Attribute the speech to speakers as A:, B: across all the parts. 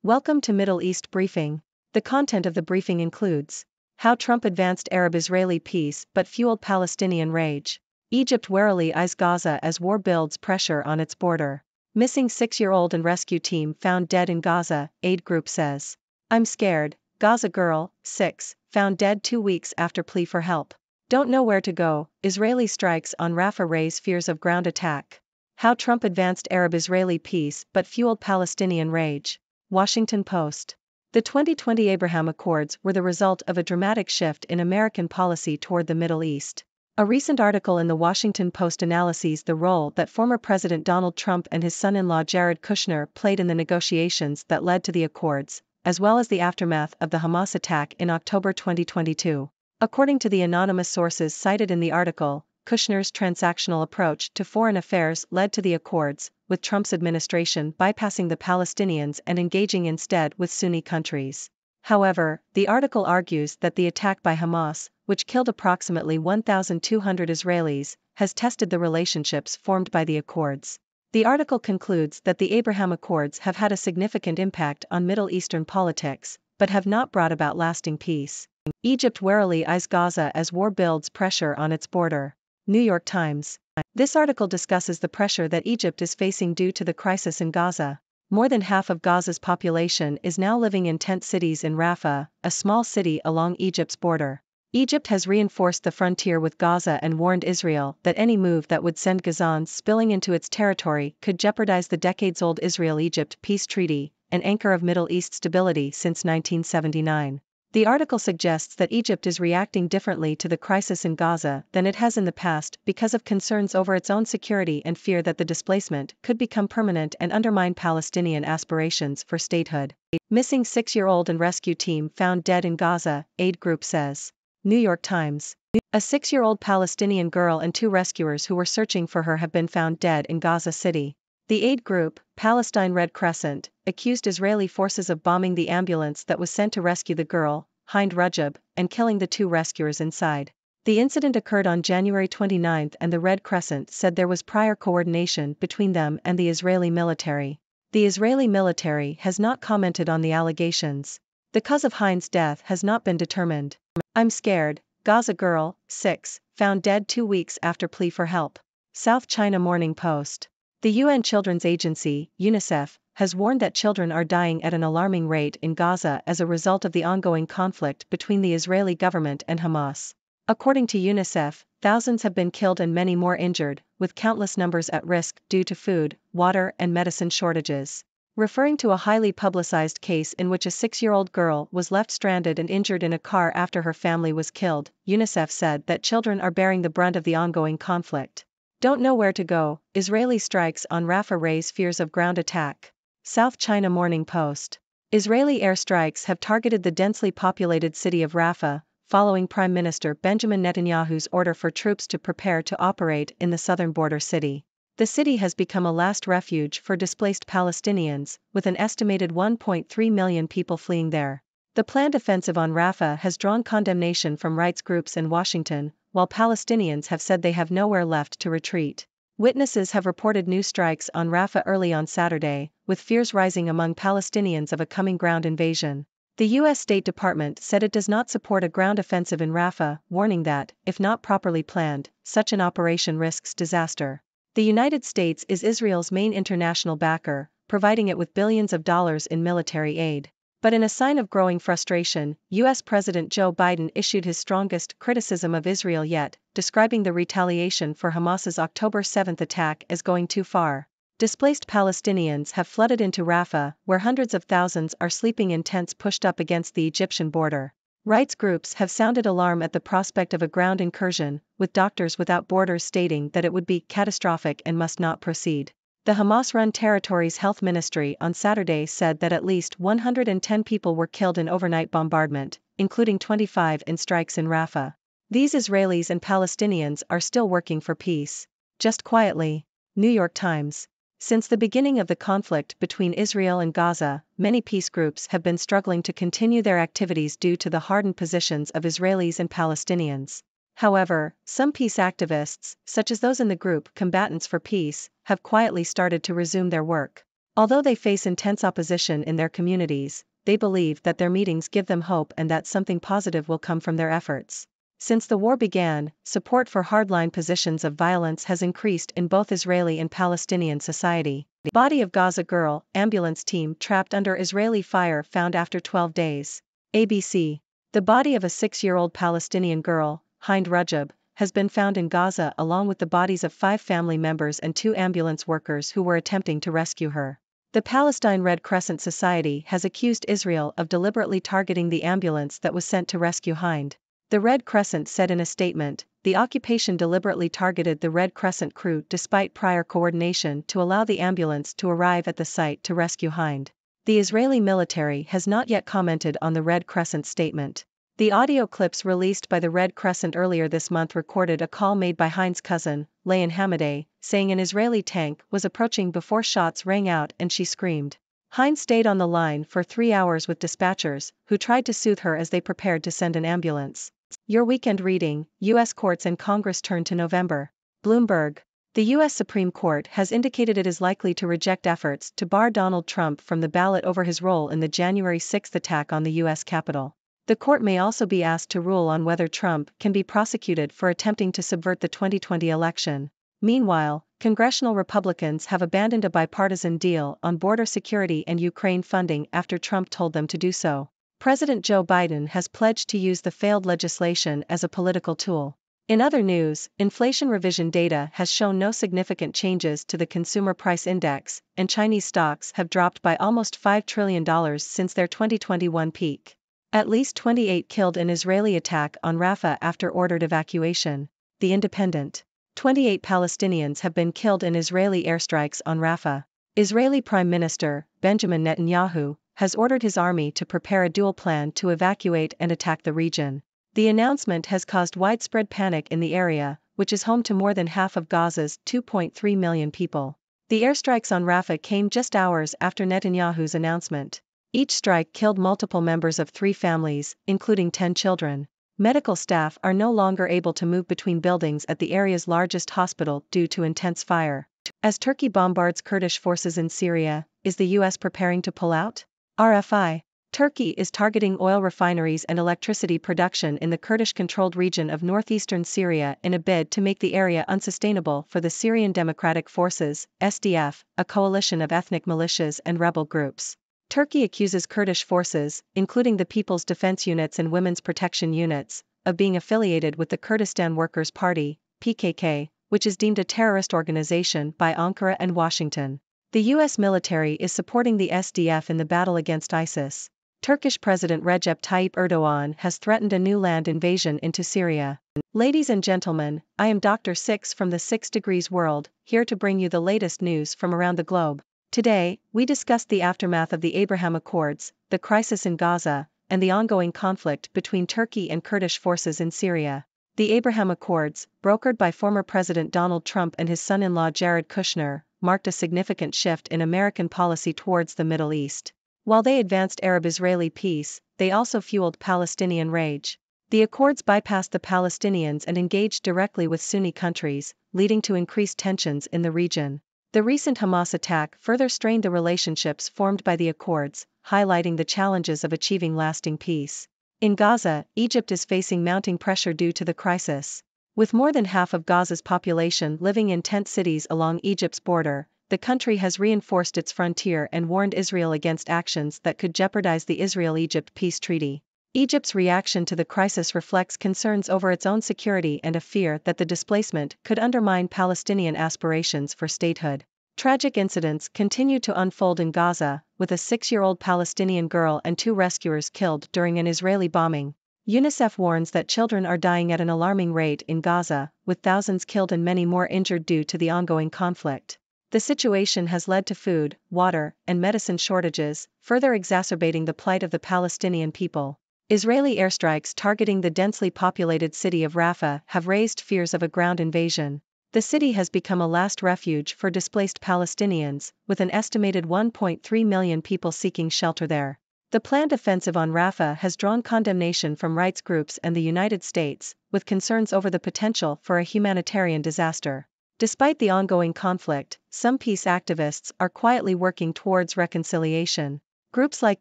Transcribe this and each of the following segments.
A: Welcome to Middle East Briefing. The content of the briefing includes how Trump advanced Arab-Israeli peace but fueled Palestinian rage. Egypt Warily Eyes Gaza as war builds pressure on its border. Missing 6-year-old and rescue team found dead in Gaza, aid group says. I'm scared, Gaza girl, 6, found dead 2 weeks after plea for help. Don't know where to go, Israeli strikes on Rafah raise fears of ground attack. How Trump advanced Arab-Israeli peace but fueled Palestinian rage. Washington Post. The 2020 Abraham Accords were the result of a dramatic shift in American policy toward the Middle East. A recent article in the Washington Post analyses the role that former President Donald Trump and his son-in-law Jared Kushner played in the negotiations that led to the accords, as well as the aftermath of the Hamas attack in October 2022. According to the anonymous sources cited in the article, Kushner's transactional approach to foreign affairs led to the accords, with Trump's administration bypassing the Palestinians and engaging instead with Sunni countries. However, the article argues that the attack by Hamas, which killed approximately 1,200 Israelis, has tested the relationships formed by the accords. The article concludes that the Abraham Accords have had a significant impact on Middle Eastern politics, but have not brought about lasting peace. Egypt warily eyes Gaza as war builds pressure on its border. New York Times. This article discusses the pressure that Egypt is facing due to the crisis in Gaza. More than half of Gaza's population is now living in tent cities in Rafah, a small city along Egypt's border. Egypt has reinforced the frontier with Gaza and warned Israel that any move that would send Gazans spilling into its territory could jeopardize the decades-old Israel-Egypt peace treaty, an anchor of Middle East stability since 1979. The article suggests that Egypt is reacting differently to the crisis in Gaza than it has in the past because of concerns over its own security and fear that the displacement could become permanent and undermine Palestinian aspirations for statehood. Missing 6-year-old and rescue team found dead in Gaza, aid group says. New York Times. A 6-year-old Palestinian girl and 2 rescuers who were searching for her have been found dead in Gaza City. The aid group, Palestine Red Crescent, accused Israeli forces of bombing the ambulance that was sent to rescue the girl, Hind Rajab, and killing the 2 rescuers inside. The incident occurred on January 29 and the Red Crescent said there was prior coordination between them and the Israeli military. The Israeli military has not commented on the allegations. The cause of Hind's death has not been determined. I'm scared, Gaza girl, 6, found dead 2 weeks after plea for help. South China Morning Post. The UN Children's Agency, UNICEF, has warned that children are dying at an alarming rate in Gaza as a result of the ongoing conflict between the Israeli government and Hamas. According to UNICEF, thousands have been killed and many more injured, with countless numbers at risk due to food, water, and medicine shortages. Referring to a highly publicized case in which a 6-year-old girl was left stranded and injured in a car after her family was killed, UNICEF said that children are bearing the brunt of the ongoing conflict. Don't know where to go, Israeli strikes on Rafah raise fears of ground attack. South China Morning Post. Israeli airstrikes have targeted the densely populated city of Rafah, following Prime Minister Benjamin Netanyahu's order for troops to prepare to operate in the southern border city. The city has become a last refuge for displaced Palestinians, with an estimated 1.3 million people fleeing there. The planned offensive on Rafah has drawn condemnation from rights groups in Washington, while Palestinians have said they have nowhere left to retreat. Witnesses have reported new strikes on Rafah early on Saturday, with fears rising among Palestinians of a coming ground invasion. The U.S. State Department said it does not support a ground offensive in Rafah, warning that, if not properly planned, such an operation risks disaster. The United States is Israel's main international backer, providing it with billions of dollars in military aid. But in a sign of growing frustration, U.S. President Joe Biden issued his strongest criticism of Israel yet, describing the retaliation for Hamas's October 7 attack as going too far. Displaced Palestinians have flooded into Rafah, where hundreds of thousands are sleeping in tents pushed up against the Egyptian border. Rights groups have sounded alarm at the prospect of a ground incursion, with Doctors Without Borders stating that it would be catastrophic and must not proceed. The Hamas-run territory's health ministry on Saturday said that at least 110 people were killed in overnight bombardment, including 25 in strikes in Rafah. These Israelis and Palestinians are still working for peace. Just quietly. New York Times. Since the beginning of the conflict between Israel and Gaza, many peace groups have been struggling to continue their activities due to the hardened positions of Israelis and Palestinians. However, some peace activists, such as those in the group Combatants for Peace, have quietly started to resume their work. Although they face intense opposition in their communities, they believe that their meetings give them hope and that something positive will come from their efforts. Since the war began, support for hardline positions of violence has increased in both Israeli and Palestinian society. Body of Gaza girl, ambulance team trapped under Israeli fire found after 12 days. ABC. The body of a 6-year-old Palestinian girl, Hind Rajab, has been found in Gaza along with the bodies of 5 family members and 2 ambulance workers who were attempting to rescue her. The Palestine Red Crescent Society has accused Israel of deliberately targeting the ambulance that was sent to rescue Hind. The Red Crescent said in a statement, the occupation deliberately targeted the Red Crescent crew despite prior coordination to allow the ambulance to arrive at the site to rescue Hind. The Israeli military has not yet commented on the Red Crescent statement. The audio clips released by the Red Crescent earlier this month recorded a call made by Hind's cousin, Layan Hamadeh, saying an Israeli tank was approaching before shots rang out and she screamed. Hind stayed on the line for 3 hours with dispatchers, who tried to soothe her as they prepared to send an ambulance. Your weekend reading: U.S. courts and Congress turn to November. Bloomberg. The U.S. Supreme Court has indicated it is likely to reject efforts to bar Donald Trump from the ballot over his role in the January 6 attack on the U.S. Capitol. The court may also be asked to rule on whether Trump can be prosecuted for attempting to subvert the 2020 election. Meanwhile, congressional Republicans have abandoned a bipartisan deal on border security and Ukraine funding after Trump told them to do so. President Joe Biden has pledged to use the failed legislation as a political tool. In other news, inflation revision data has shown no significant changes to the consumer price index, and Chinese stocks have dropped by almost $5 trillion since their 2021 peak. At least 28 killed in Israeli attack on Rafah after ordered evacuation. The Independent. 28 Palestinians have been killed in Israeli airstrikes on Rafah. Israeli Prime Minister, Benjamin Netanyahu, has ordered his army to prepare a dual plan to evacuate and attack the region. The announcement has caused widespread panic in the area, which is home to more than half of Gaza's 2.3 million people. The airstrikes on Rafah came just hours after Netanyahu's announcement. Each strike killed multiple members of 3 families, including 10 children. Medical staff are no longer able to move between buildings at the area's largest hospital due to intense fire. As Turkey bombards Kurdish forces in Syria, is the U.S. preparing to pull out? RFI. Turkey is targeting oil refineries and electricity production in the Kurdish-controlled region of northeastern Syria in a bid to make the area unsustainable for the Syrian Democratic Forces, SDF, a coalition of ethnic militias and rebel groups. Turkey accuses Kurdish forces, including the People's Defense Units and Women's Protection Units, of being affiliated with the Kurdistan Workers' Party, PKK, which is deemed a terrorist organization by Ankara and Washington. The U.S. military is supporting the SDF in the battle against ISIS. Turkish President Recep Tayyip Erdogan has threatened a new land invasion into Syria. Ladies and gentlemen, I am Dr. Six from the 6 Degrees World, here to bring you the latest news from around the globe. Today, we discussed the aftermath of the Abraham Accords, the crisis in Gaza, and the ongoing conflict between Turkey and Kurdish forces in Syria. The Abraham Accords, brokered by former President Donald Trump and his son-in-law Jared Kushner, marked a significant shift in American policy towards the Middle East. While they advanced Arab-Israeli peace, they also fueled Palestinian rage. The accords bypassed the Palestinians and engaged directly with Sunni countries, leading to increased tensions in the region. The recent Hamas attack further strained the relationships formed by the accords, highlighting the challenges of achieving lasting peace. In Gaza, Egypt is facing mounting pressure due to the crisis. With more than half of Gaza's population living in tent cities along Egypt's border, the country has reinforced its frontier and warned Israel against actions that could jeopardize the Israel-Egypt peace treaty. Egypt's reaction to the crisis reflects concerns over its own security and a fear that the displacement could undermine Palestinian aspirations for statehood. Tragic incidents continue to unfold in Gaza, with a 6-year-old Palestinian girl and 2 rescuers killed during an Israeli bombing. UNICEF warns that children are dying at an alarming rate in Gaza, with thousands killed and many more injured due to the ongoing conflict. The situation has led to food, water, and medicine shortages, further exacerbating the plight of the Palestinian people. Israeli airstrikes targeting the densely populated city of Rafah have raised fears of a ground invasion. The city has become a last refuge for displaced Palestinians, with an estimated 1.3 million people seeking shelter there. The planned offensive on Rafah has drawn condemnation from rights groups and the United States, with concerns over the potential for a humanitarian disaster. Despite the ongoing conflict, some peace activists are quietly working towards reconciliation. Groups like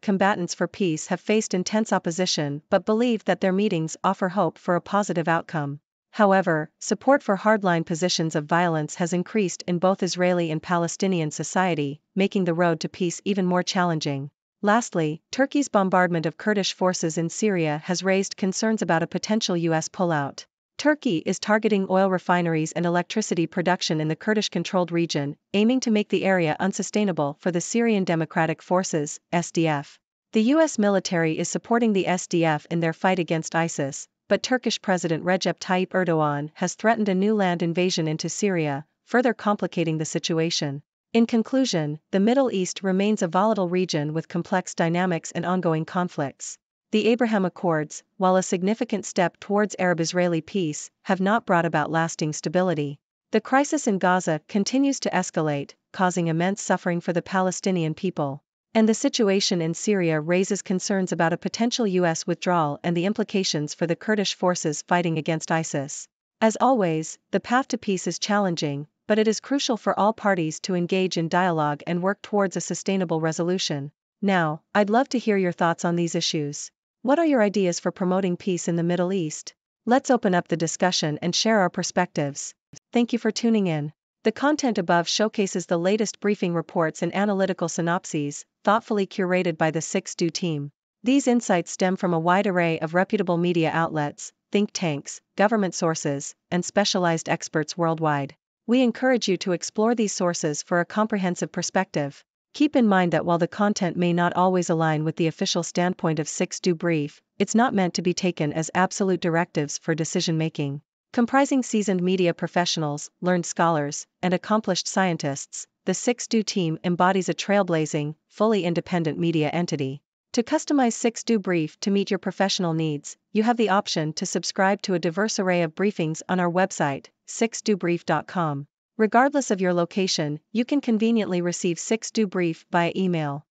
A: Combatants for Peace have faced intense opposition but believe that their meetings offer hope for a positive outcome. However, support for hardline positions of violence has increased in both Israeli and Palestinian society, making the road to peace even more challenging. Lastly, Turkey's bombardment of Kurdish forces in Syria has raised concerns about a potential U.S. pullout. Turkey is targeting oil refineries and electricity production in the Kurdish-controlled region, aiming to make the area unsustainable for the Syrian Democratic Forces, SDF. The U.S. military is supporting the SDF in their fight against ISIS, but Turkish President Recep Tayyip Erdogan has threatened a new land invasion into Syria, further complicating the situation. In conclusion, the Middle East remains a volatile region with complex dynamics and ongoing conflicts. The Abraham Accords, while a significant step towards Arab-Israeli peace, have not brought about lasting stability. The crisis in Gaza continues to escalate, causing immense suffering for the Palestinian people. And the situation in Syria raises concerns about a potential U.S. withdrawal and the implications for the Kurdish forces fighting against ISIS. As always, the path to peace is challenging, but it is crucial for all parties to engage in dialogue and work towards a sustainable resolution. Now, I'd love to hear your thoughts on these issues. What are your ideas for promoting peace in the Middle East? Let's open up the discussion and share our perspectives. Thank you for tuning in. The content above showcases the latest briefing reports and analytical synopses, thoughtfully curated by the 6Do team. These insights stem from a wide array of reputable media outlets, think tanks, government sources, and specialized experts worldwide. We encourage you to explore these sources for a comprehensive perspective. Keep in mind that while the content may not always align with the official standpoint of 6Do Brief, it's not meant to be taken as absolute directives for decision-making. Comprising seasoned media professionals, learned scholars, and accomplished scientists, the 6Do team embodies a trailblazing, fully independent media entity. To customize 6Do Brief to meet your professional needs, you have the option to subscribe to a diverse array of briefings on our website, 6dobrief.com. Regardless of your location, you can conveniently receive 6Do Brief via email.